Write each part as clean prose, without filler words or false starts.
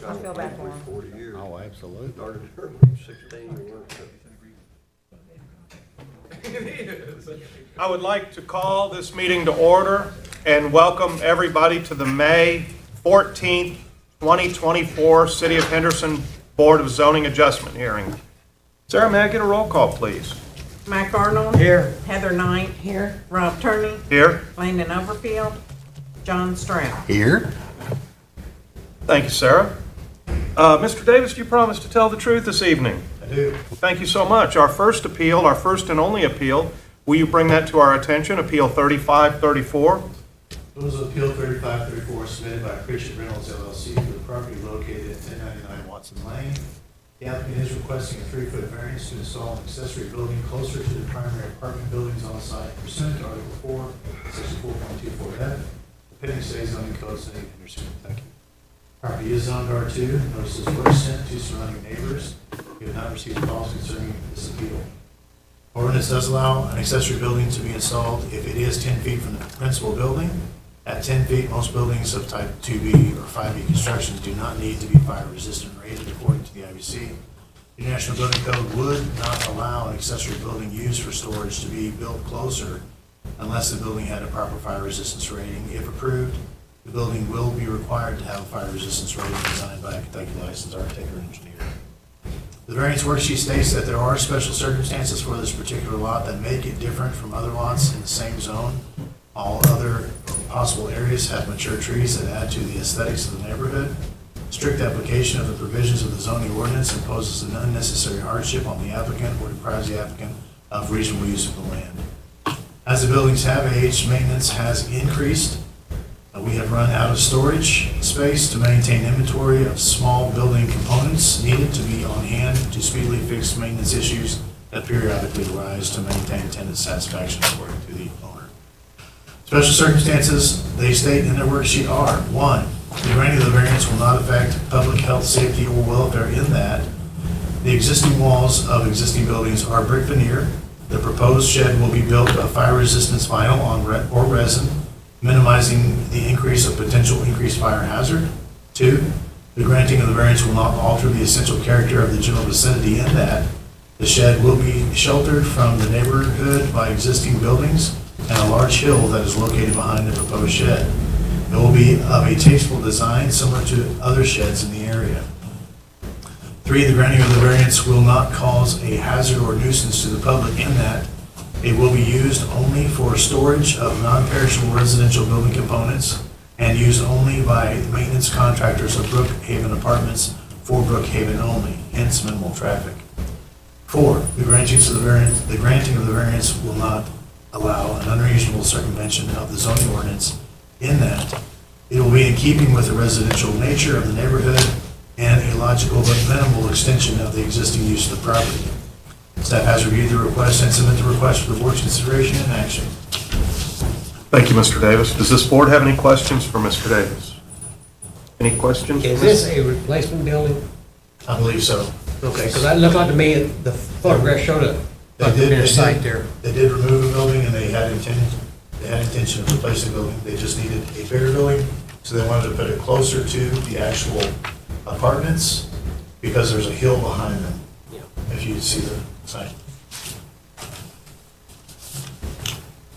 I feel bad for him. 40 years. Oh, absolutely. Started her when he was 16 and worked. I would like to call this meeting to order and welcome everybody to the May 14th, 2024 City of Henderson Board of Zoning Adjustment hearing. Sarah, may I get a roll call, please? Mike Arnold. Here. Heather Knight. Here. Rob Turney. Here. Landon Overfield. John Stroud. Here? Thank you, Sarah. Mr. Davis, you promised to tell the truth this evening. I do. Thank you so much. Our first appeal, our first and only appeal, will you bring that to our attention? Appeal 3534. Notice of Appeal 3534 submitted by Pritchett Reynolds LLC for the property located at 1099 Watson Lane. The applicant is requesting a 3-foot variance to install an accessory building closer to the primary apartment buildings on site pursuant to Article 4, Section 4.24F, the pending state zoning code, City of Henderson, Kentucky. Property is zoned R2. Notices were sent to surrounding neighbors. We have not received calls concerning this appeal. Ordinance does allow an accessory building to be installed if it is 10 feet from the principal building. At 10 feet, most buildings of type 2B or 5B constructions do not need to be fire resistant rated according to the IBC. The National Building Code would not allow an accessory building used for storage to be built closer unless the building had a proper fire resistance rating. If approved, the building will be required to have a fire resistance rating designed by a Kentucky licensed architect or engineer. The variance worksheet states that there are special circumstances for this particular lot that make it different from other lots in the same zone. All other possible areas have mature trees that add to the aesthetics of the neighborhood. Strict application of the provisions of the zoning ordinance imposes an unnecessary hardship on the applicant or deprives the applicant of reasonable use of the land. As the buildings have aged, maintenance has increased. We have run out of storage space to maintain inventory of small building components needed to be on hand to speedily fix maintenance issues that periodically arise to maintain tenant satisfaction according to the owner. Special circumstances, they state in their worksheet are: 1, the granting of the variance will not affect public health, safety, or welfare in that the existing walls of existing buildings are brick veneer. The proposed shed will be built of fire resistance vinyl or resin, minimizing the increase of potential increased fire hazard. 2, the granting of the variance will not alter the essential character of the general vicinity in that the shed will be sheltered from the neighborhood by existing buildings and a large hill that is located behind the proposed shed. It will be of a tasteful design similar to other sheds in the area. 3, the granting of the variance will not cause a hazard or nuisance to the public in that it will be used only for storage of non-perishable residential building components and used only by maintenance contractors of Brookhaven Apartments for Brookhaven only, hence minimal traffic. 4, the granting of the variance will not allow an unreasonable circumvention of the zoning ordinance in that it will be in keeping with the residential nature of the neighborhood and a logical but minimal extension of the existing use of the property. Staff has reviewed the request and submit the request for the board's consideration and action. Thank you, Mr. Davis. Does this board have any questions for Mr. Davis? Any questions? Is this a replacement building? I believe so. Okay, because that looked like to me, the photograph showed a site there. They did remove a building and they had intention of replacing the building. They just needed a bigger building, so they wanted to put it closer to the actual apartments because there's a hill behind them. Yeah. If you see the site.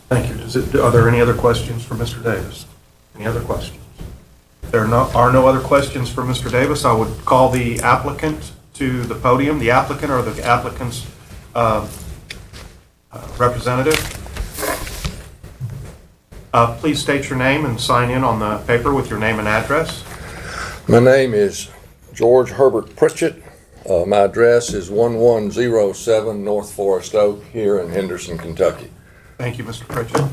Thank you. Are there any other questions for Mr. Davis? Any other questions? If there are no other questions for Mr. Davis, I would call the applicant to the podium. The applicant or the applicant's representative. Please state your name and sign in on the paper with your name and address. My name is George Herbert Pritchett. My address is 1107 North Forest Oak here in Henderson, Kentucky. Thank you, Mr. Pritchett.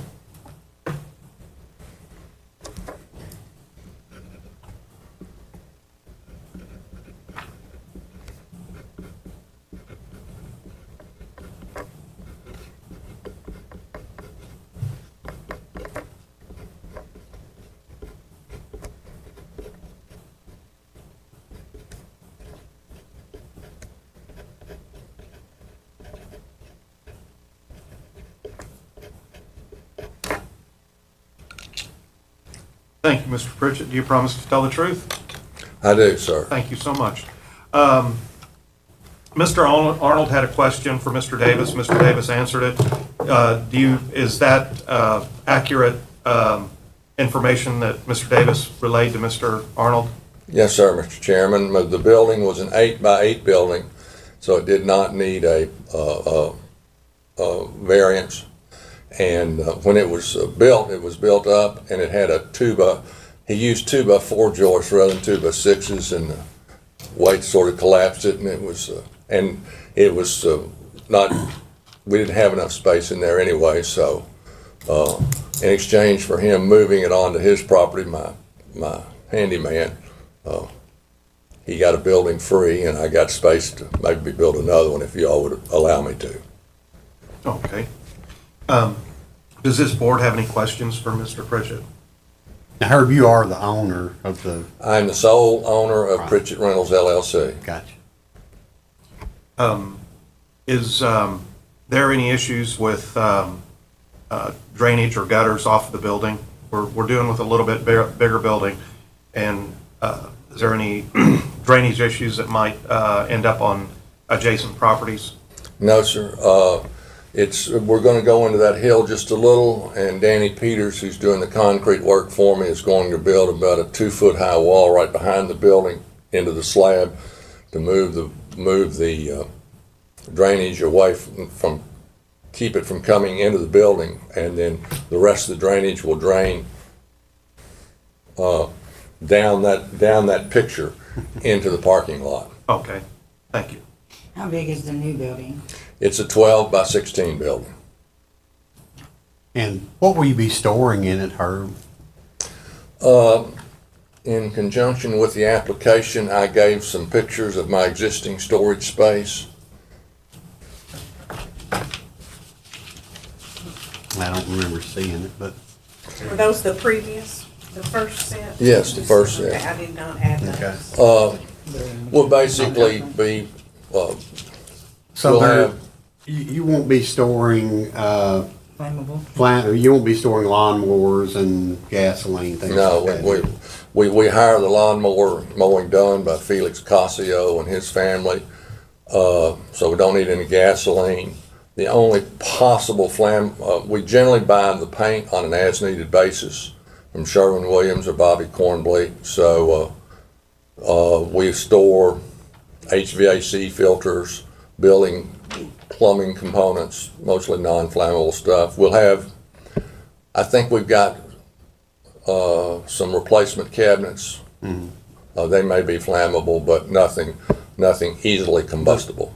Thank you, Mr. Pritchett. Do you promise to tell the truth? I do, sir. Thank you so much. Mr. Arnold had a question for Mr. Davis. Mr. Davis answered it. Is that accurate information that Mr. Davis relayed to Mr. Arnold? Yes, sir, Mr. Chairman. The building was an 8-by-8 building, so it did not need a variance. And when it was built up, and it had he used 2x4 joists rather than 2x6s, and the weight sort of collapsed it, and it was not, we didn't have enough space in there anyway, so in exchange for him moving it onto his property, my handyman, he got a building free, and I got space to maybe build another one if y'all would allow me to. Okay. Does this board have any questions for Mr. Pritchett? Now, Herb, you are the owner of the, I'm the sole owner of Pritchett Rentals LLC. gotcha. Is there any issues with drainage or gutters off of the building? We're dealing with a little bit bigger building, and is there any drainage issues that might end up on adjacent properties? No, sir. We're gonna go into that hill just a little, and Danny Peters, who's doing the concrete work for me, is going to build about a 2-foot high wall right behind the building into the slab to move the drainage away from keep it from coming into the building, and then the rest of the drainage will drain down that picture into the parking lot. Okay, thank you. How big is the new building? It's a 12-by-16 building. And what will you be storing in it, Herb? In conjunction with the application, I gave some pictures of my existing storage space. I don't remember seeing it, but, Were those the first set? Yes, the first set. Okay, I did not add okay. those. Will basically be, So We'll there, have- you won't be storing, Flammable. you won't be storing lawnmowers and gasoline, things no, like that? we hire the lawnmower mowing done by Felix Casio and his family, so we don't need any gasoline. The only possible we generally buy the paint on an as-needed basis from Sherwin-Williams or Bobby Cornbleet, so we store HVAC filters, building, plumbing components, mostly non-flammable stuff. We'll have, I think we've got some replacement cabinets. They may be flammable, but nothing easily combustible.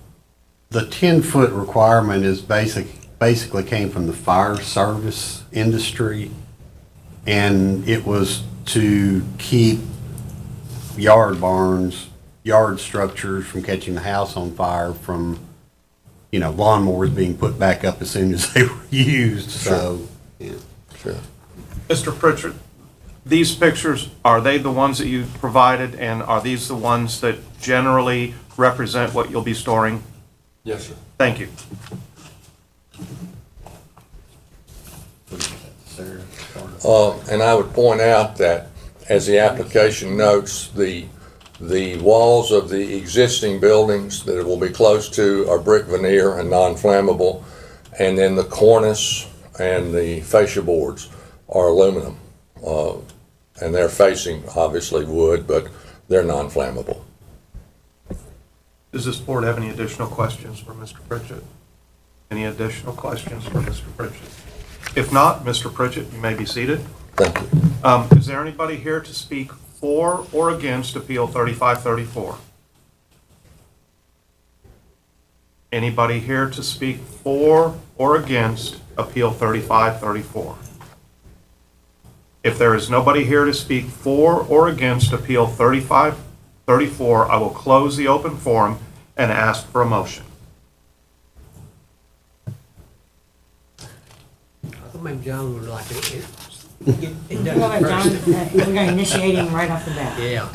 The 10-foot requirement is basically came from the fire service industry, and it was to keep yard barns, yard structures from catching the house on fire from, lawnmowers being put back up as soon as they were used, so, yeah. Sure. Mr. Pritchett, these pictures, are they the ones that you provided, and are these the ones that generally represent what you'll be storing? Yes, sir. Thank you. And I would point out that, as the application notes, the walls of the existing buildings that it will be close to are brick veneer and non-flammable, and then the cornice and the fascia boards are aluminum, and they're facing, obviously, wood, but they're non-flammable. Does this board have any additional questions for Mr. Pritchett? Any additional questions for Mr. Pritchett? If not, Mr. Pritchett, you may be seated. Thank you. Is there anybody here to speak for or against Appeal 3534? Anybody here to speak for or against Appeal 3534? If there is nobody here to speak for or against Appeal 3534, I will close the open forum and ask for a motion. I thought maybe John would like it. We're gonna initiate him right off the bat. Yeah.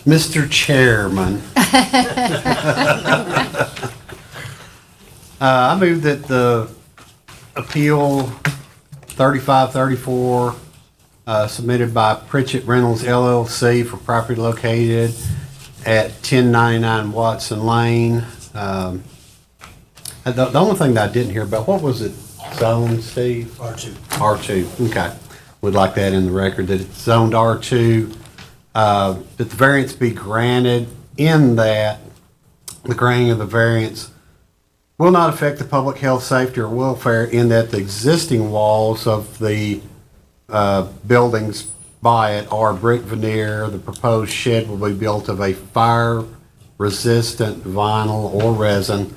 Mr. Chairman. I move that the appeal 3534 submitted by Pritchett Reynolds LLC for property located at 1099 Watson Lane. The only thing that I didn't hear about, what was it zoned, Steve? R2. R2, okay. Would like that in the record, that it's zoned R2, that the variance be granted in that the granting of the variance will not affect the public health, safety, or welfare in that the existing walls of the buildings by it are brick veneer. The proposed shed will be built of a fire-resistant vinyl or resin,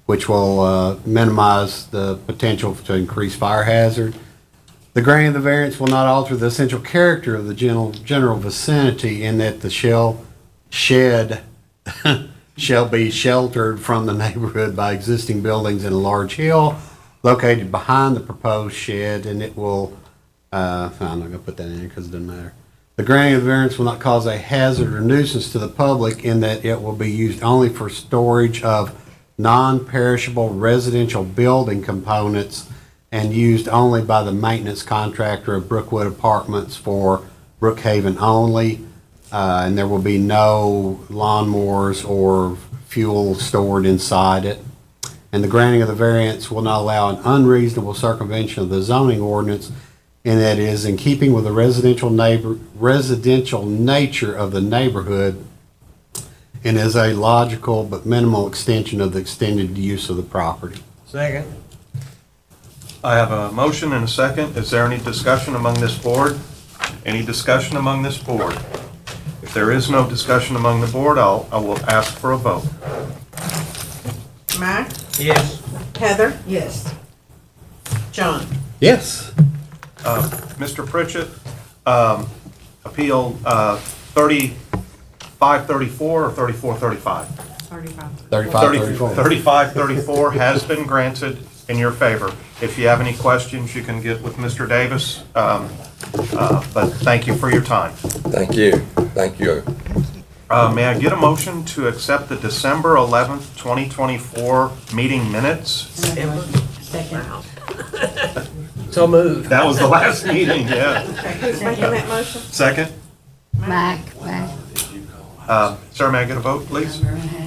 which will minimize the potential to increase fire hazard. The granting of the variance will not alter the essential character of the general vicinity in that the shed shall be sheltered from the neighborhood by existing buildings in a large hill located behind the proposed shed, and it will, I'm not going to put that in here because it doesn't matter. The granting of the variance will not cause a hazard or nuisance to the public in that it will be used only for storage of non-perishable residential building components and used only by the maintenance contractor of Brookwood Apartments for Brookhaven only. And there will be no lawnmowers or fuel stored inside it. And the granting of the variance will not allow an unreasonable circumvention of the zoning ordinance, and that is in keeping with the residential nature of the neighborhood and is a logical but minimal extension of the extended use of the property. Second. I have a motion and a second. Is there any discussion among this board? Any discussion among this board? If there is no discussion among the board, I will ask for a vote. Mac, Yes. Heather? Yes. John? Yes. Mr. Pritchett, appeal 3534 or 3435? 35. 3534. 3534 has been granted in your favor. If you have any questions, you can get with Mr. Davis, but thank you for your time. Thank you. Thank you. May I get a motion to accept the December 11th, 2024 meeting minutes? Second. So moved. That was the last meeting, yeah. Okay, who's making that motion? Second? Mac. Sir, may I get a vote, please?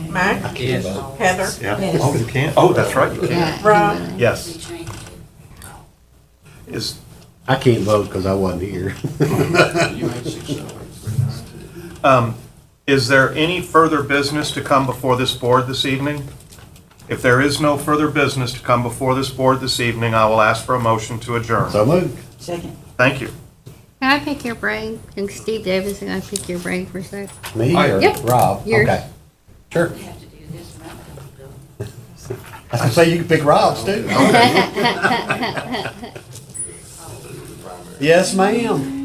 Mac, Yes. Heather? Yeah. Oh, you can? Oh, that's right, you can. Rob? Yes. Is, I can't vote because I wasn't here. is there any further business to come before this board this evening? If there is no further business to come before this board this evening, I will ask for a motion to adjourn. So moved. Second. Thank you. Can I pick your brain? And Steve Davis, can I pick your brain for a sec? Me or Yep. Rob? Yours. Okay. Sure. I was gonna say you can pick Rob's too. Yes, ma'am.